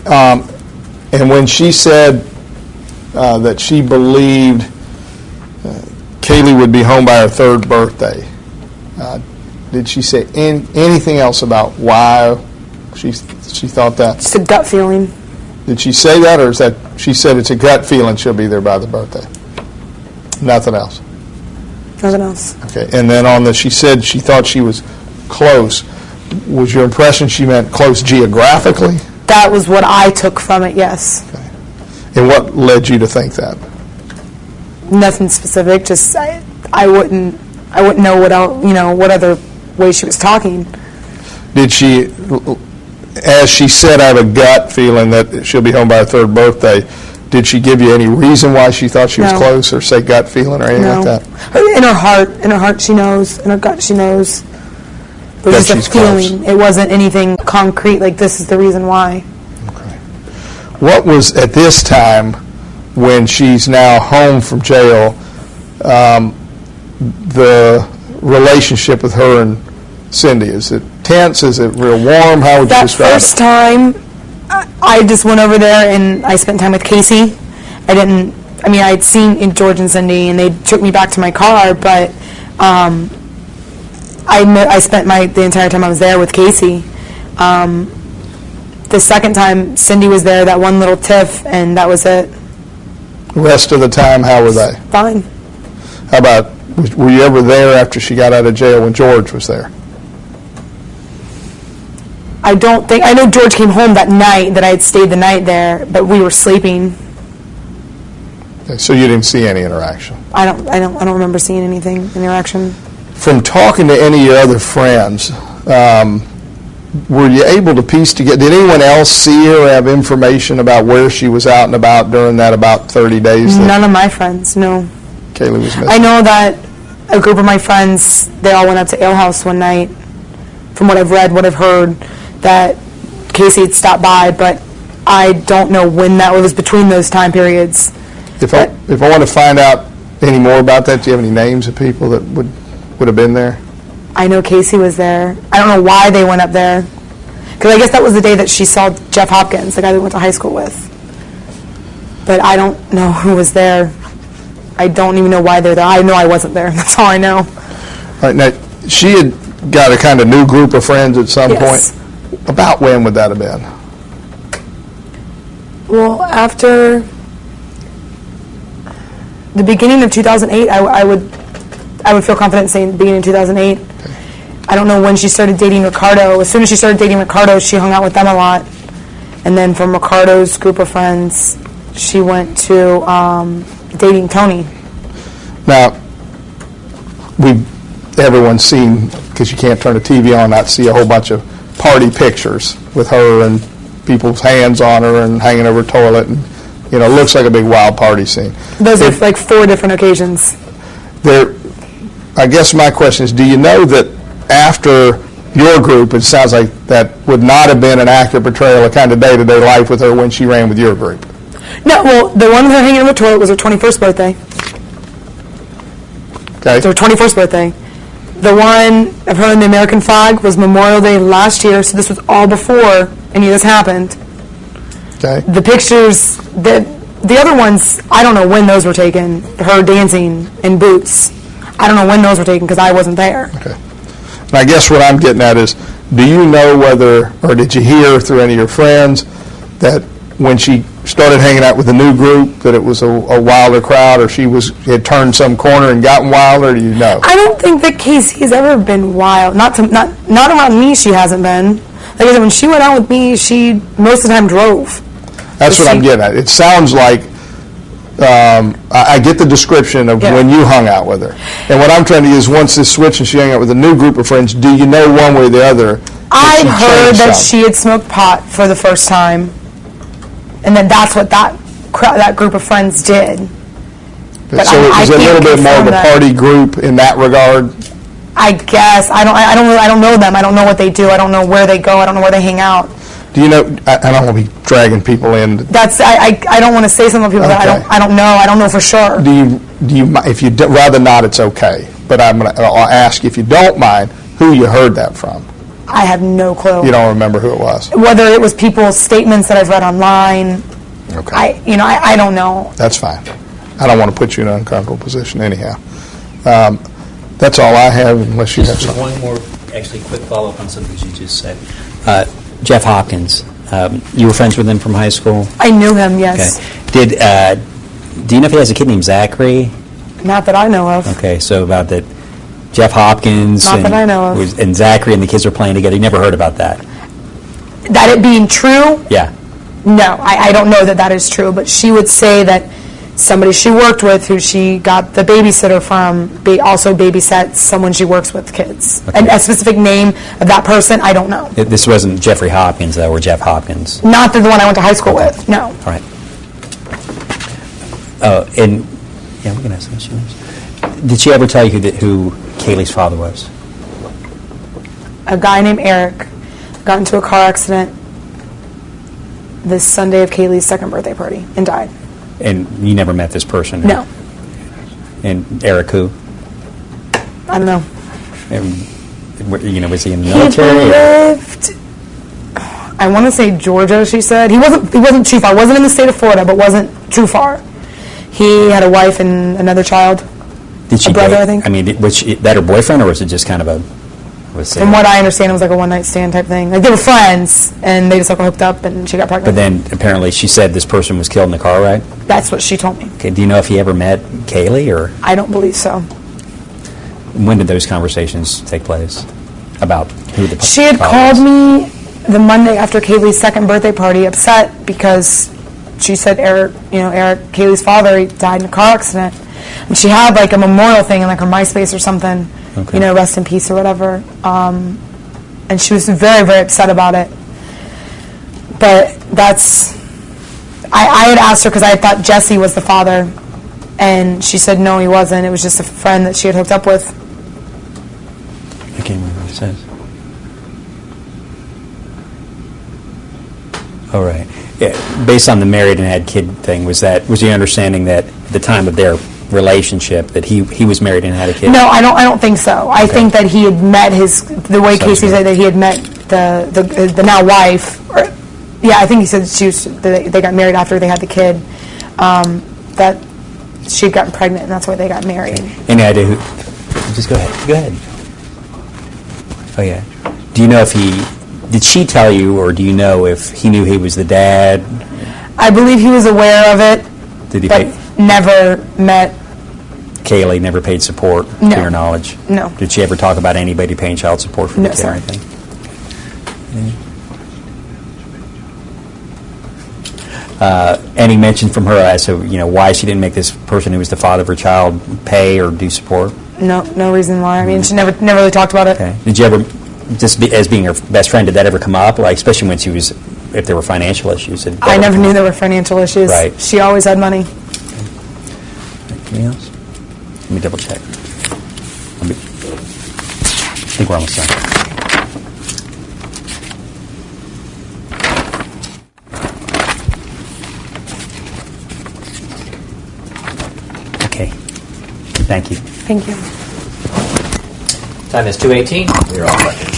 And when she said that she believed Kaylee would be home by her third birthday, did she say anything else about why she thought that? Just a gut feeling. Did she say that, or is that she said it's a gut feeling she'll be there by the birthday? Nothing else? Nothing else. Okay. And then she said she thought she was close. Was your impression she meant close geographically? That was what I took from it, yes. Okay. And what led you to think that? Nothing specific. Just I wouldn't know what else, what other way she was talking. Did she, as she said, I have a gut feeling that she'll be home by her third birthday, did she give you any reason why she thought she was close, or say gut feeling or anything like that? In her heart she knows. In her gut she knows. It was just a feeling. Close. It wasn't anything concrete, like this is the reason why. Okay. What was, at this time, when she's now home from jail, the relationship with her and Cindy? Is it tense? Is it real warm? How would you describe it? That first time, I just went over there and I spent time with Casey. I'd seen George and Cindy, and they took me back to my car, but I spent the entire time I was there with Casey. The second time, Cindy was there, that one little tiff, and that was it. The rest of the time, how were they? Fine. How about, were you ever there after she got out of jail when George was there? I know George came home that night, that I had stayed the night there, but we were sleeping. Okay, so you didn't see any interaction? I don't remember seeing anything, interaction. From talking to any of your other friends, were you able to piece together, did anyone else see her or have information about where she was out and about during that about 30 days? None of my friends, no. Kaylee was missing? I know that a group of my friends, they all went up to Ale House one night, from what I've read, what I've heard, that Casey had stopped by, but I don't know when that was between those time periods. If I want to find out any more about that, do you have any names of people that would have been there? I know Casey was there. I don't know why they went up there, because I guess that was the day that she saw Jeff Hopkins, the guy we went to high school with. But I don't know who was there. I don't even know why they're there. I know I wasn't there. That's all I know. All right, now, she had got a kind of new group of friends at some point. About when would that have been? Well, after the beginning of 2008, I would feel confident saying the beginning of 2008. Okay. I don't know when she started dating Ricardo. As soon as she started dating Ricardo, she hung out with them a lot. And then from Ricardo's group of friends, she went to dating Tony. Now, everyone's seen, because you can't turn the TV on, not see a whole bunch of party pictures with her and people's hands on her and hanging over a toilet, and it looks like a big wild party scene. Those are like 4 different occasions. I guess my question is, do you know that after your group, it sounds like that would not have been an accurate portrayal of kind of day-to-day life with her when she ran with your group? No, well, the one with her hanging over the toilet was her 21st birthday. Okay. It was her 21st birthday. The one of her in the American flag was Memorial Day last year, so this was all before any of this happened. Okay. The pictures, the other ones, I don't know when those were taken. Her dancing in boots. I don't know when those were taken because I wasn't there. Okay. And I guess what I'm getting at is, do you know whether, or did you hear through any of your friends, that when she started hanging out with the new group, that it was a wilder crowd, or she had turned some corner and gotten wilder? Do you know? I don't think that Casey's ever been wild. Not around me. She hasn't been. Like I said, when she went out with me, she most of the time drove. That's what I'm getting at. It sounds like I get the description of when you hung out with her, and what I'm trying to do is, once this switch and she hung out with a new group of friends, do you know one way or the other? I heard that she had smoked pot for the first time. And then that's what that group of friends did. But so it was a little bit more of a party group in that regard? I guess. I don't know them. I don't know what they do. I don't know where they go. I don't know where they hang out. Do you know, I don't want to be dragging people in. I don't want to say something to people that I don't know. I don't know for sure. Do you if you'd rather not, it's okay. But I'll ask you, if you don't mind, who you heard that from. I have no clue. You don't remember who it was? Whether it was people's statements that I've read online, Okay. I don't know. That's fine. I don't want to put you in an uncomfortable position anyhow. That's all I have, unless you have Just something. one more, actually, quick follow-up on something you just said. Jeff Hopkins, you were friends with him from high school? I knew him, yes. Okay. Do you know if he has a kid named Zachary? Not that I know of. Okay, so about that Jeff Hopkins Not that I know of. and Zachary and the kids were playing together. You never heard about that? That it being true, Yeah. no, I don't know that is true, but she would say that somebody she worked with, who she got the babysitter from, also babysat someone she works with kids. Okay. And a specific name of that person, I don't know. This wasn't Jeffrey Hopkins, though, or Jeff Hopkins? Not the one I went to high school Okay. with, no. All right. Oh, and, yeah, we can ask questions. Did she ever tell you who Kaylee's father was? A guy named Eric got into a car accident this Sunday of Kaylee's second birthday party and died. And you never met this person? No, And Eric who? I don't know. And, was he in the He military? or- lived, I want to say Georgia, she said. He wasn't too far. Wasn't in the state of Florida, but wasn't too far. He had a wife and another child. Did she A brother, date? I think. I mean, was that her boyfriend, or was it just kind of a? From what I understand, it was like a one-night stand type thing. Like, they were friends, and they just like hooked up, and she got pregnant. But then apparently she said this person was killed in the car, right? That's what she told me. Okay. Do you know if he ever met Kaylee, or I don't believe so. when did those conversations take place about who the? She had father called was? me the Monday after Kaylee's second birthday party, upset because she said Eric, Kaylee's father, he died in a car accident, and she had like a memorial thing in like her MySpace or something, Okay. rest in peace or whatever. And she was very, very upset about it. But I had asked her because I thought Jesse was the father, and she said no, he wasn't. It was just a friend that she had hooked up with. I can't remember what it says. All right. Yeah, based on the married and had kid thing, was your understanding that at the time of their relationship that he was married and had a kid? No, I don't think so. I Okay. think that he had met the way Casey Subsequent. said that he had met the now wife. Yeah, I think he said they got married after they had the kid. That she had gotten pregnant, and that's why they got married. Any idea who? Just go ahead. Go ahead. Oh yeah. Do you know if did she tell you, or do you know if he knew he was the dad? I believe he was aware of it, Did he but pay? never met. Kaylee never paid support, No. to your knowledge? No. Did she ever talk about anybody paying child support for No, the kid sir. or anything? Any mention from her as to why she didn't make this person who was the father of her child pay or do support? No reason why. I mean, she never really talked about it. Okay. Did you ever, as being her best friend, did that ever come up? Like, especially when if there were financial issues? I never knew there were financial issues. Right. She always had money. Anything else? Let me double check. I think we're almost done. Okay. Thank you. Thank you. Time is 2:18. You're all right.